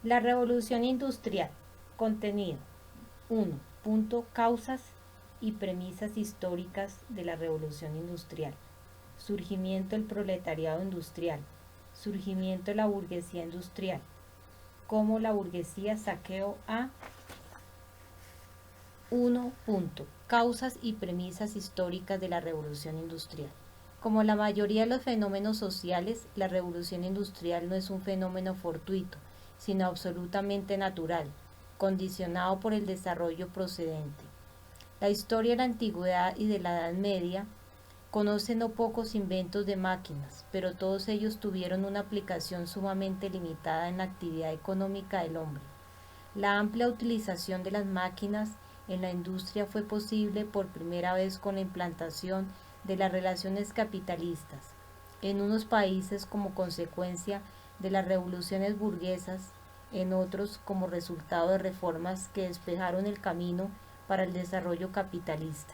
La revolución industrial. Contenido. 1. Causas y premisas históricas de la revolución industrial. Surgimiento del proletariado industrial. Surgimiento de la burguesía industrial. Cómo la burguesía saqueó a 1. Causas y premisas históricas de la revolución industrial. Como la mayoría de los fenómenos sociales, la revolución industrial no es un fenómeno fortuito, sino absolutamente natural, condicionado por el desarrollo procedente. La historia de la antigüedad y de la Edad Media conoce no pocos inventos de máquinas, pero todos ellos tuvieron una aplicación sumamente limitada en la actividad económica del hombre. La amplia utilización de las máquinas en la industria fue posible por primera vez con la implantación de las relaciones capitalistas en unos países como consecuencia de las revoluciones burguesas, en otros como resultado de reformas que despejaron el camino para el desarrollo capitalista.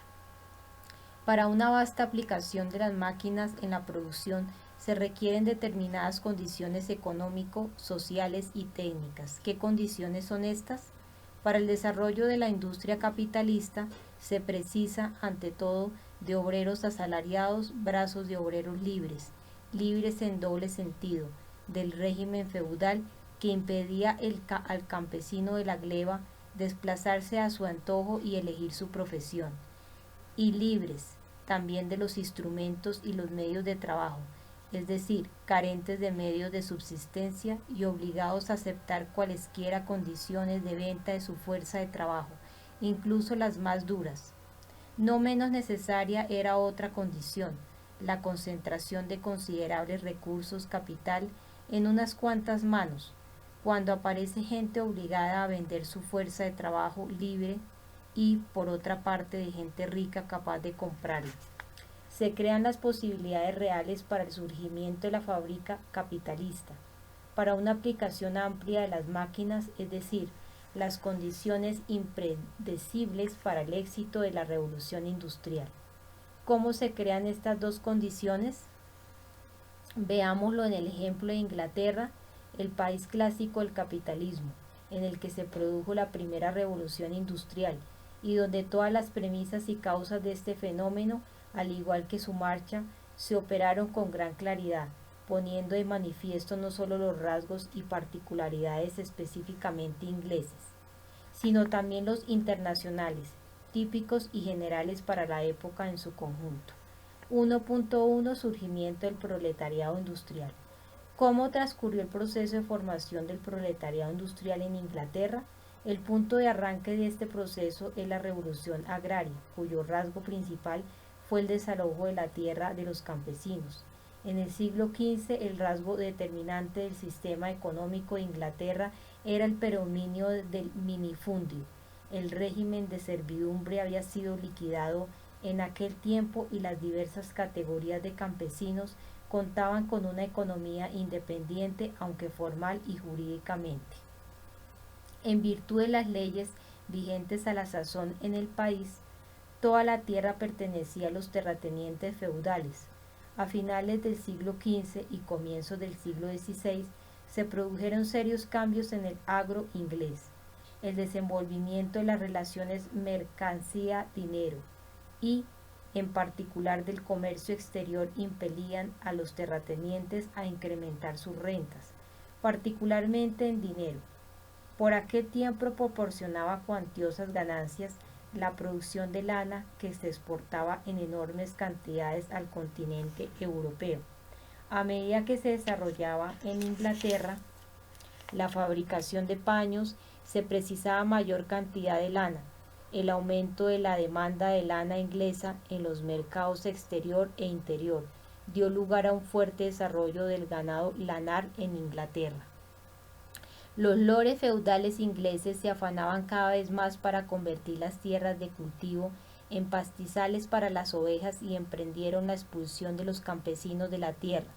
Para una vasta aplicación de las máquinas en la producción se requieren determinadas condiciones económico, sociales y técnicas. ¿Qué condiciones son estas? Para el desarrollo de la industria capitalista se precisa, ante todo, de obreros asalariados, brazos de obreros libres, libres en doble sentido, del régimen feudal que impedía al campesino de la gleba desplazarse a su antojo y elegir su profesión, y libres también de los instrumentos y los medios de trabajo, es decir, carentes de medios de subsistencia y obligados a aceptar cualesquiera condiciones de venta de su fuerza de trabajo, incluso las más duras. No menos necesaria era otra condición, la concentración de considerables recursos capital en unas cuantas manos, cuando aparece gente obligada a vender su fuerza de trabajo libre y, por otra parte, de gente rica capaz de comprarla. Se crean las posibilidades reales para el surgimiento de la fábrica capitalista, para una aplicación amplia de las máquinas, es decir, las condiciones impredecibles para el éxito de la revolución industrial. ¿Cómo se crean estas dos condiciones? Veámoslo en el ejemplo de Inglaterra, el país clásico del capitalismo, en el que se produjo la primera revolución industrial y donde todas las premisas y causas de este fenómeno, al igual que su marcha, se operaron con gran claridad, poniendo de manifiesto no solo los rasgos y particularidades específicamente ingleses, sino también los internacionales, típicos y generales para la época en su conjunto. 1.1 Surgimiento del proletariado industrial. ¿Cómo transcurrió el proceso de formación del proletariado industrial en Inglaterra? El punto de arranque de este proceso es la revolución agraria, cuyo rasgo principal fue el desalojo de la tierra de los campesinos. En el siglo XV, el rasgo determinante del sistema económico de Inglaterra era el predominio del minifundio. El régimen de servidumbre había sido liquidado en aquel tiempo y las diversas categorías de campesinos contaban con una economía independiente, aunque formal y jurídicamente. En virtud de las leyes vigentes a la sazón en el país, toda la tierra pertenecía a los terratenientes feudales. A finales del siglo XV y comienzos del siglo XVI se produjeron serios cambios en el agro inglés. El desenvolvimiento de las relaciones mercancía-dinero y, en particular, del comercio exterior impelían a los terratenientes a incrementar sus rentas, particularmente en dinero. Por aquel tiempo proporcionaba cuantiosas ganancias la producción de lana que se exportaba en enormes cantidades al continente europeo. A medida que se desarrollaba en Inglaterra la fabricación de paños, se precisaba mayor cantidad de lana. El aumento de la demanda de lana inglesa en los mercados exterior e interior dio lugar a un fuerte desarrollo del ganado lanar en Inglaterra. Los lores feudales ingleses se afanaban cada vez más para convertir las tierras de cultivo en pastizales para las ovejas y emprendieron la expulsión de los campesinos de la tierra.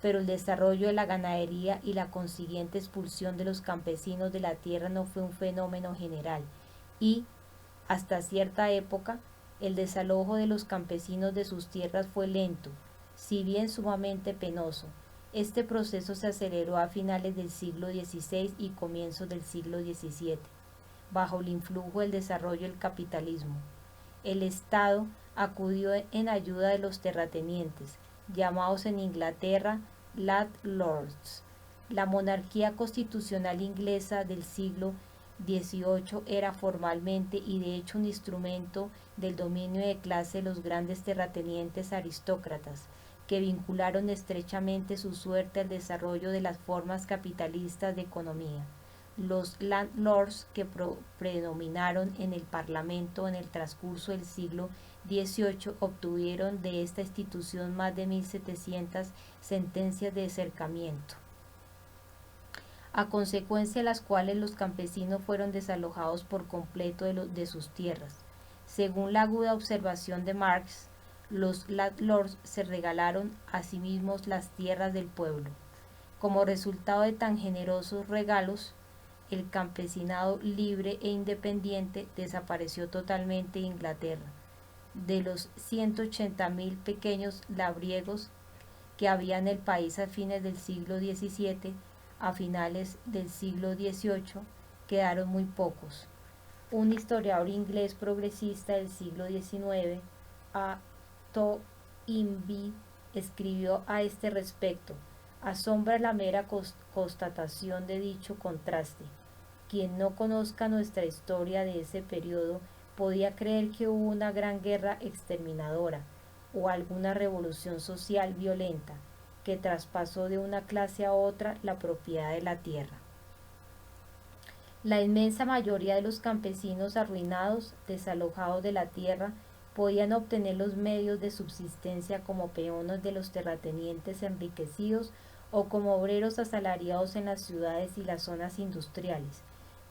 Pero el desarrollo de la ganadería y la consiguiente expulsión de los campesinos de la tierra no fue un fenómeno general y, hasta cierta época, el desalojo de los campesinos de sus tierras fue lento, si bien sumamente penoso, Este proceso se aceleró a finales del siglo XVI y comienzos del siglo XVII, bajo el influjo del desarrollo del capitalismo. El Estado acudió en ayuda de los terratenientes, llamados en Inglaterra landlords. La monarquía constitucional inglesa del siglo XVIII era formalmente y de hecho un instrumento del dominio de clase de los grandes terratenientes aristócratas, que vincularon estrechamente su suerte al desarrollo de las formas capitalistas de economía. Los landlords que predominaron en el Parlamento en el transcurso del siglo XVIII obtuvieron de esta institución más de 1.700 sentencias de cercamiento, a consecuencia de las cuales los campesinos fueron desalojados por completo de sus tierras. Según la aguda observación de Marx, los landlords se regalaron a sí mismos las tierras del pueblo. Como resultado de tan generosos regalos, el campesinado libre e independiente desapareció totalmente de Inglaterra. De los 180.000 pequeños labriegos que había en el país a fines del siglo XVII, a finales del siglo XVIII quedaron muy pocos. Un historiador inglés progresista del siglo XIX, A. Toynbee, escribió a este respecto: asombra la mera constatación de dicho contraste. Quien no conozca nuestra historia de ese periodo podía creer que hubo una gran guerra exterminadora o alguna revolución social violenta que traspasó de una clase a otra la propiedad de la tierra. La inmensa mayoría de los campesinos arruinados, desalojados de la tierra, podían obtener los medios de subsistencia como peones de los terratenientes enriquecidos o como obreros asalariados en las ciudades y las zonas industriales,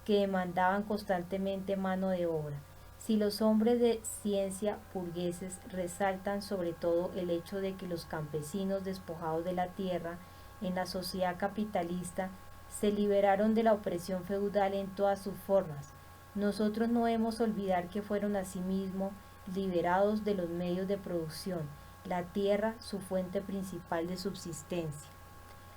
que demandaban constantemente mano de obra. Si los hombres de ciencia burgueses resaltan sobre todo el hecho de que los campesinos despojados de la tierra en la sociedad capitalista se liberaron de la opresión feudal en todas sus formas, nosotros no debemos olvidar que fueron asimismo liberados de los medios de producción, la tierra su fuente principal de subsistencia.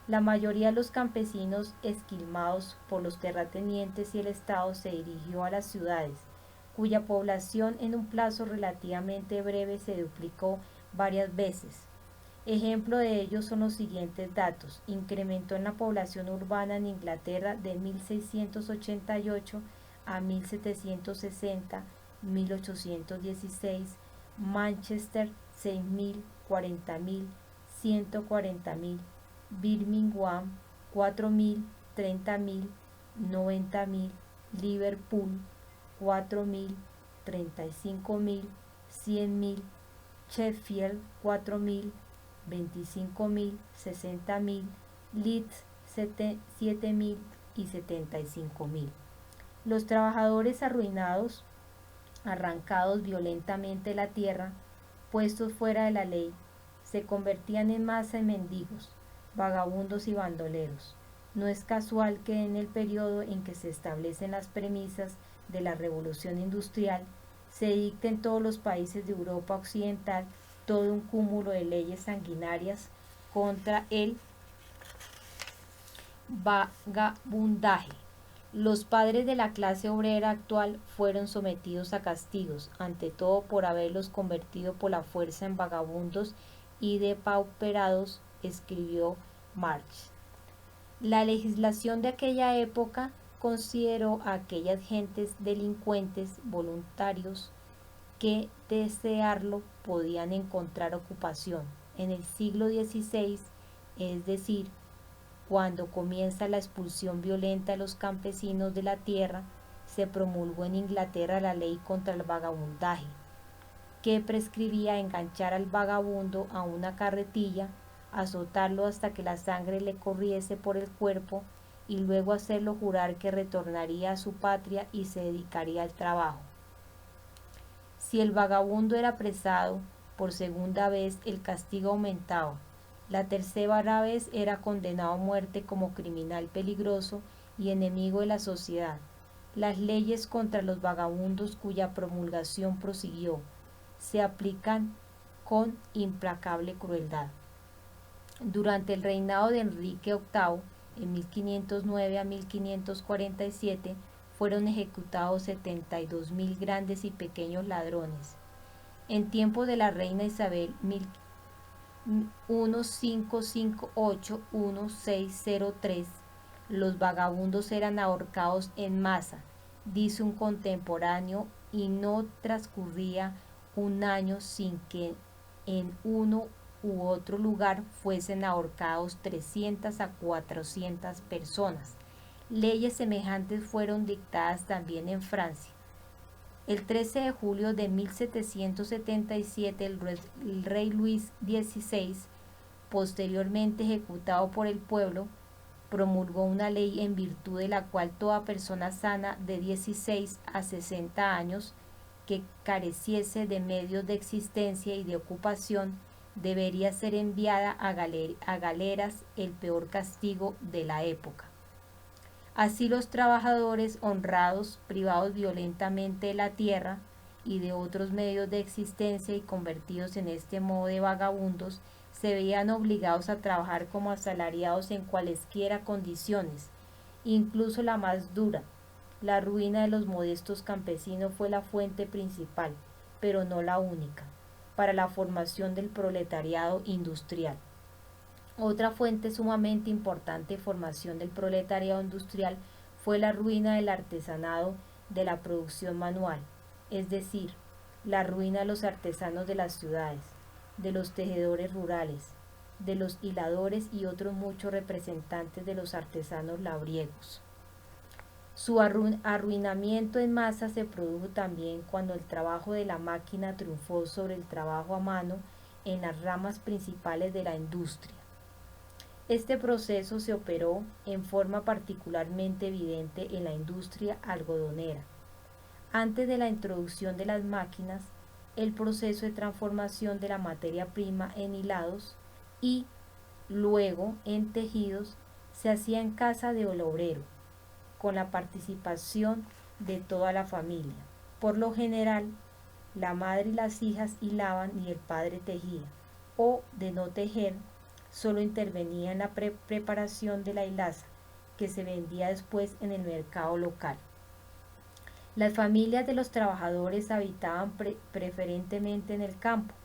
La mayoría de los campesinos esquilmados por los terratenientes y el Estado se dirigió a las ciudades, cuya población en un plazo relativamente breve se duplicó varias veces. Ejemplo de ello son los siguientes datos: incrementó en la población urbana en Inglaterra de 1688 a 1760, 1816, Manchester 6.000, 40.000, 140.000, Birmingham 4.000, 30.000, 90.000, Liverpool 4.000, 35.000, 100.000, Sheffield 4.000, 25.000, 60.000, Leeds 7.000 y 75.000. Los trabajadores arruinados, arrancados violentamente de la tierra, puestos fuera de la ley, se convertían en masa en mendigos, vagabundos y bandoleros. No es casual que en el periodo en que se establecen las premisas de la revolución industrial, se dicte en todos los países de Europa occidental todo un cúmulo de leyes sanguinarias contra el vagabundaje. Los padres de la clase obrera actual fueron sometidos a castigos, ante todo por haberlos convertido por la fuerza en vagabundos y depauperados, escribió Marx. La legislación de aquella época consideró a aquellas gentes delincuentes voluntarios que desearlo podían encontrar ocupación. En el siglo XVI, es decir, cuando comienza la expulsión violenta de los campesinos de la tierra, se promulgó en Inglaterra la ley contra el vagabundaje, que prescribía enganchar al vagabundo a una carretilla, azotarlo hasta que la sangre le corriese por el cuerpo y luego hacerlo jurar que retornaría a su patria y se dedicaría al trabajo. Si el vagabundo era apresado por segunda vez, el castigo aumentaba. La tercera vez era condenado a muerte como criminal peligroso y enemigo de la sociedad. Las leyes contra los vagabundos, cuya promulgación prosiguió, se aplican con implacable crueldad. Durante el reinado de Enrique VIII, en 1509 a 1547, fueron ejecutados 72.000 grandes y pequeños ladrones. En tiempo de la reina Isabel 1558-1603, los vagabundos eran ahorcados en masa, dice un contemporáneo, y no transcurría un año sin que en uno u otro lugar fuesen ahorcados 300 a 400 personas. Leyes semejantes fueron dictadas también en Francia. El 13 de julio de 1777, el rey Luis XVI, posteriormente ejecutado por el pueblo, promulgó una ley en virtud de la cual toda persona sana de 16 a 60 años que careciese de medios de existencia y de ocupación debería ser enviada a galeras, el peor castigo de la época. Así los trabajadores honrados, privados violentamente de la tierra y de otros medios de existencia y convertidos en este modo de vagabundos, se veían obligados a trabajar como asalariados en cualesquiera condiciones, incluso la más dura. La ruina de los modestos campesinos fue la fuente principal, pero no la única, para la formación del proletariado industrial. Otra fuente sumamente importante de formación del proletariado industrial fue la ruina del artesanado de la producción manual, es decir, la ruina de los artesanos de las ciudades, de los tejedores rurales, de los hiladores y otros muchos representantes de los artesanos labriegos. Su arruinamiento en masa se produjo también cuando el trabajo de la máquina triunfó sobre el trabajo a mano en las ramas principales de la industria. Este proceso se operó en forma particularmente evidente en la industria algodonera. Antes de la introducción de las máquinas, el proceso de transformación de la materia prima en hilados y luego en tejidos se hacía en casa del obrero, con la participación de toda la familia. Por lo general, la madre y las hijas hilaban y el padre tejía, o de no tejer, solo intervenía en la preparación de la hilaza, que se vendía después en el mercado local. Las familias de los trabajadores habitaban preferentemente en el campo,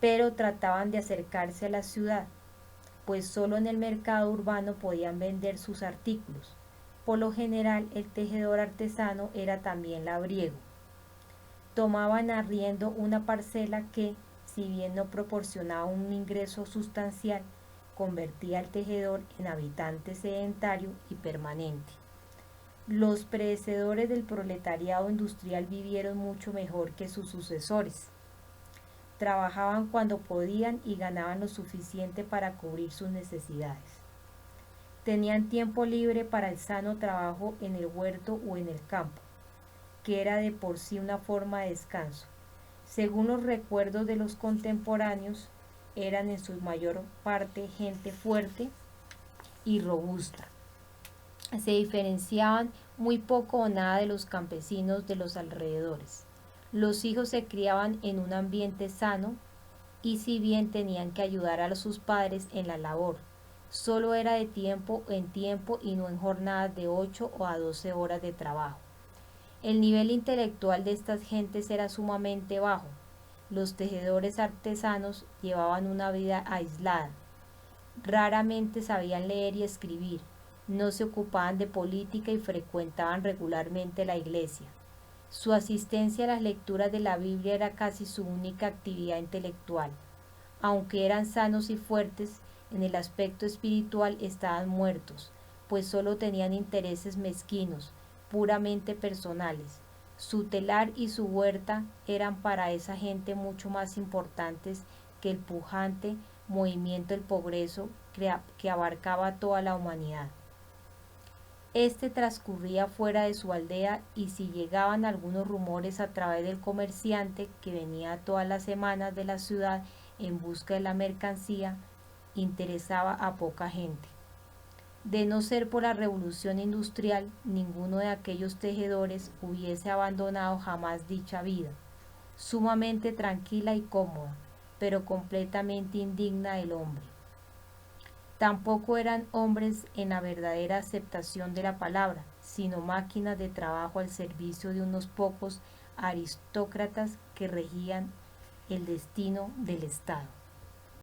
pero trataban de acercarse a la ciudad, pues solo en el mercado urbano podían vender sus artículos. Por lo general, el tejedor artesano era también labriego. Tomaban arriendo una parcela que, si bien no proporcionaba un ingreso sustancial, convertía al tejedor en habitante sedentario y permanente. Los predecesores del proletariado industrial vivieron mucho mejor que sus sucesores. Trabajaban cuando podían y ganaban lo suficiente para cubrir sus necesidades. Tenían tiempo libre para el sano trabajo en el huerto o en el campo, que era de por sí una forma de descanso. Según los recuerdos de los contemporáneos, eran en su mayor parte gente fuerte y robusta. Se diferenciaban muy poco o nada de los campesinos de los alrededores. Los hijos se criaban en un ambiente sano y si bien tenían que ayudar a sus padres en la labor, solo era de tiempo en tiempo y no en jornadas de 8 o a 12 horas de trabajo. El nivel intelectual de estas gentes era sumamente bajo. Los tejedores artesanos llevaban una vida aislada. Raramente sabían leer y escribir, no se ocupaban de política y frecuentaban regularmente la iglesia. Su asistencia a las lecturas de la Biblia era casi su única actividad intelectual. Aunque eran sanos y fuertes, en el aspecto espiritual estaban muertos, pues solo tenían intereses mezquinos, puramente personales. Su telar y su huerta eran para esa gente mucho más importantes que el pujante movimiento del progreso que abarcaba toda la humanidad. Este transcurría fuera de su aldea y si llegaban algunos rumores a través del comerciante que venía todas las semanas de la ciudad en busca de la mercancía, interesaba a poca gente. De no ser por la revolución industrial, ninguno de aquellos tejedores hubiese abandonado jamás dicha vida, sumamente tranquila y cómoda, pero completamente indigna del hombre. Tampoco eran hombres en la verdadera aceptación de la palabra, sino máquinas de trabajo al servicio de unos pocos aristócratas que regían el destino del Estado.